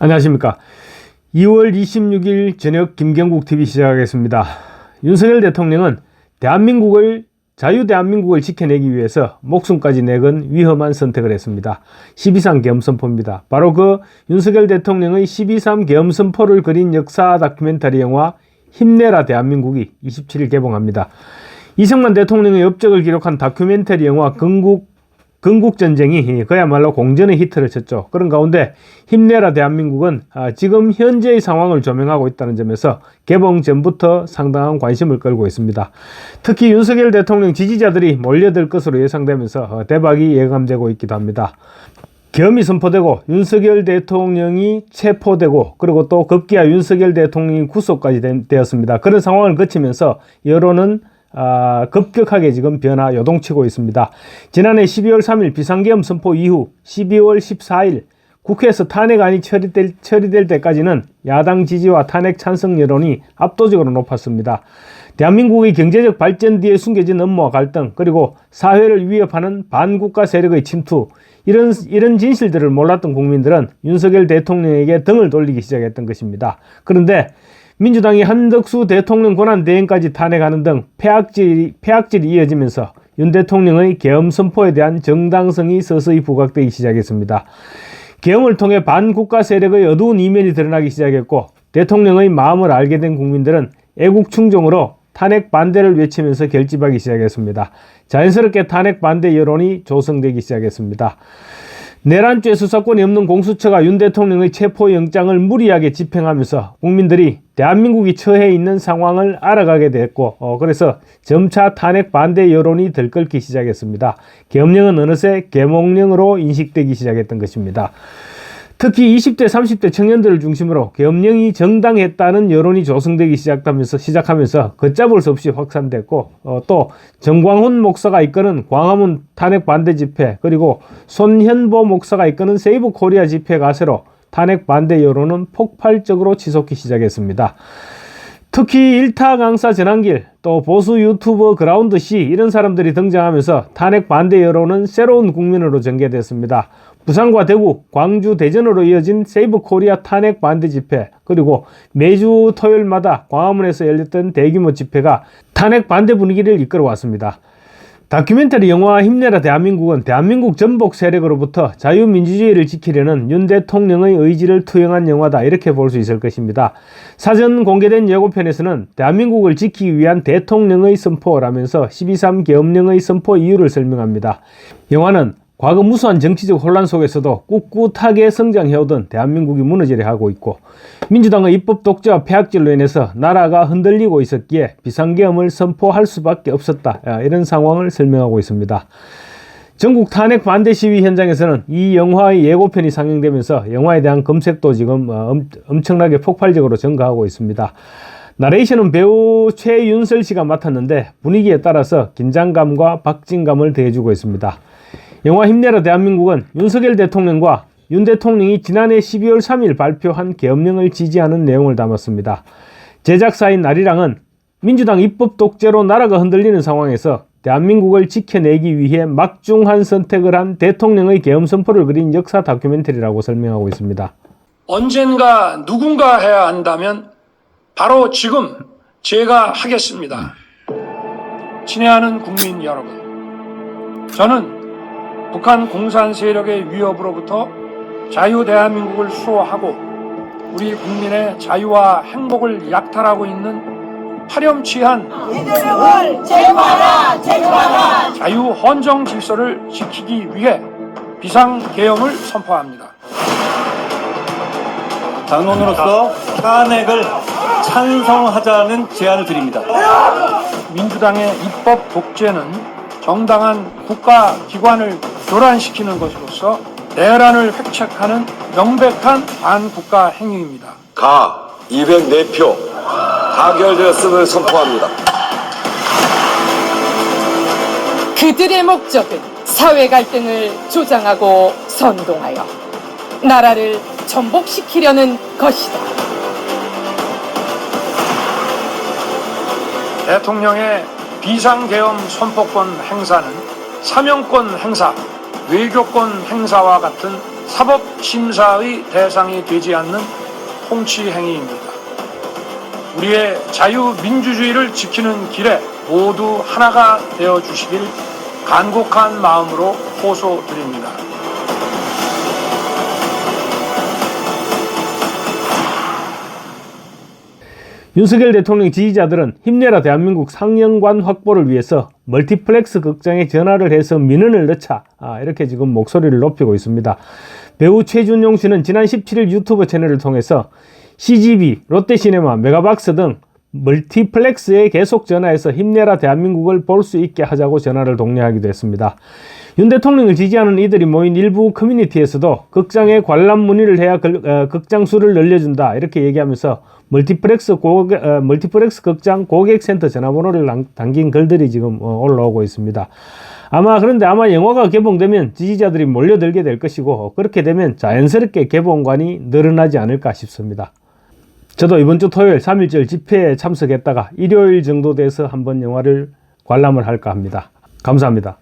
안녕하십니까. 2월 26일 저녁 김경국TV 시작하겠습니다. 윤석열 대통령은 자유대한민국을 지켜내기 위해서 목숨까지 내건 위험한 선택을 했습니다. 12.3 계엄선포입니다. 바로 그 윤석열 대통령의 12.3 계엄선포를 그린 역사 다큐멘터리 영화 힘내라 대한민국이 27일 개봉합니다. 이승만 대통령의 업적을 기록한 다큐멘터리 영화 건국전쟁이 그야말로 공전의 히트를 쳤죠. 그런 가운데 힘내라 대한민국은 지금 현재의 상황을 조명하고 있다는 점에서 개봉 전부터 상당한 관심을 끌고 있습니다. 특히 윤석열 대통령 지지자들이 몰려들 것으로 예상되면서 대박이 예감되고 있기도 합니다. 계엄이 선포되고 윤석열 대통령이 체포되고 그리고 또 급기야 윤석열 대통령이 구속까지 되었습니다. 그런 상황을 거치면서 여론은 급격하게 지금 요동치고 있습니다. 지난해 12월 3일 비상계엄 선포 이후 12월 14일 국회에서 탄핵안이 처리될 때까지는 야당 지지와 탄핵 찬성 여론이 압도적으로 높았습니다. 대한민국의 경제적 발전 뒤에 숨겨진 업무와 갈등, 그리고 사회를 위협하는 반국가 세력의 침투, 이런 진실들을 몰랐던 국민들은 윤석열 대통령에게 등을 돌리기 시작했던 것입니다. 그런데 민주당이 한덕수 대통령 권한대행까지 탄핵하는 등 폐악질이 이어지면서 윤 대통령의 계엄 선포에 대한 정당성이 서서히 부각되기 시작했습니다. 계엄을 통해 반국가 세력의 어두운 이면이 드러나기 시작했고, 대통령의 마음을 알게 된 국민들은 애국 충종으로 탄핵 반대를 외치면서 결집하기 시작했습니다. 자연스럽게 탄핵 반대 여론이 조성되기 시작했습니다. 내란죄 수사권이 없는 공수처가 윤 대통령의 체포영장을 무리하게 집행하면서 국민들이 대한민국이 처해 있는 상황을 알아가게 됐고, 그래서 점차 탄핵 반대 여론이 들끓기 시작했습니다. 계엄령은 어느새 계몽령으로 인식되기 시작했던 것입니다. 특히 20대, 30대 청년들을 중심으로 계엄령이 정당했다는 여론이 조성되기 시작하면서 걷잡을 수 없이 확산됐고, 또 정광훈 목사가 이끄는 광화문 탄핵 반대 집회, 그리고 손현보 목사가 이끄는 세이브 코리아 집회 가세로 탄핵 반대 여론은 폭발적으로 치솟기 시작했습니다. 특히 일타 강사 전한길, 또 보수 유튜버 그라운드 C, 이런 사람들이 등장하면서 탄핵 반대 여론은 새로운 국면으로 전개됐습니다. 부산과 대구, 광주, 대전으로 이어진 세이브 코리아 탄핵 반대 집회, 그리고 매주 토요일마다 광화문에서 열렸던 대규모 집회가 탄핵 반대 분위기를 이끌어 왔습니다. 다큐멘터리 영화 힘내라 대한민국은 대한민국 전복 세력으로부터 자유민주주의를 지키려는 윤 대통령의 의지를 투영한 영화다, 이렇게 볼 수 있을 것입니다. 사전 공개된 예고편에서는 대한민국을 지키기 위한 대통령의 선포라면서 12.3 계엄령의 선포 이유를 설명합니다. 영화는 과거 무수한 정치적 혼란 속에서도 꿋꿋하게 성장해오던 대한민국이 무너지려 하고 있고, 민주당의 입법 독재와 폐악질로 인해서 나라가 흔들리고 있었기에 비상계엄을 선포할 수밖에 없었다, 이런 상황을 설명하고 있습니다. 전국 탄핵 반대 시위 현장에서는 이 영화의 예고편이 상영되면서 영화에 대한 검색도 지금 엄청나게 폭발적으로 증가하고 있습니다. 나레이션은 배우 최윤설 씨가 맡았는데 분위기에 따라서 긴장감과 박진감을 더해주고 있습니다. 영화 힘내라 대한민국은 윤석열 대통령과 윤 대통령이 지난해 12월 3일 발표한 계엄령을 지지하는 내용을 담았습니다. 제작사인 나리랑은 민주당 입법 독재로 나라가 흔들리는 상황에서 대한민국을 지켜내기 위해 막중한 선택을 한 대통령의 계엄 선포를 그린 역사 다큐멘터리라고 설명하고 있습니다. 언젠가 누군가 해야 한다면 바로 지금 제가 하겠습니다. 친애하는 국민 여러분, 저는 북한 공산 세력의 위협으로부터 자유 대한민국을 수호하고 우리 국민의 자유와 행복을 약탈하고 있는 파렴치한 이재명을 제거하라! 자유 헌정 질서를 지키기 위해 비상계엄을 선포합니다. 당론으로서 탄핵을 찬성하자는 제안을 드립니다. 민주당의 입법 독재는 정당한 국가기관을 교란시키는 것으로서 내란을 획책하는 명백한 반국가 행위입니다. 가 204표 가결되었음을 선포합니다. 그들의 목적은 사회 갈등을 조장하고 선동하여 나라를 전복시키려는 것이다. 대통령의 비상계엄 선포권 행사는 사명권 행사, 외교권 행사와 같은 사법심사의 대상이 되지 않는 통치 행위입니다. 우리의 자유민주주의를 지키는 길에 모두 하나가 되어 주시길 간곡한 마음으로 호소드립니다. 윤석열 대통령 지지자들은 힘내라 대한민국 상영관 확보를 위해서 멀티플렉스 극장에 전화를 해서 민원을 넣자, 이렇게 지금 목소리를 높이고 있습니다. 배우 최준용 씨는 지난 17일 유튜브 채널을 통해서 CGV, 롯데시네마, 메가박스 등 멀티플렉스에 계속 전화해서 힘내라 대한민국을 볼 수 있게 하자고 전화를 독려하기도 했습니다. 윤 대통령을 지지하는 이들이 모인 일부 커뮤니티에서도 극장에 관람 문의를 해야 극장 수를 늘려준다, 이렇게 얘기하면서 멀티플렉스 극장 고객센터 전화번호를 담긴 글들이 지금 올라오고 있습니다. 그런데 아마 영화가 개봉되면 지지자들이 몰려들게 될 것이고, 그렇게 되면 자연스럽게 개봉관이 늘어나지 않을까 싶습니다. 저도 이번 주 토요일 3.1절 집회에 참석했다가 일요일 정도 돼서 한번 영화를 관람을 할까 합니다. 감사합니다.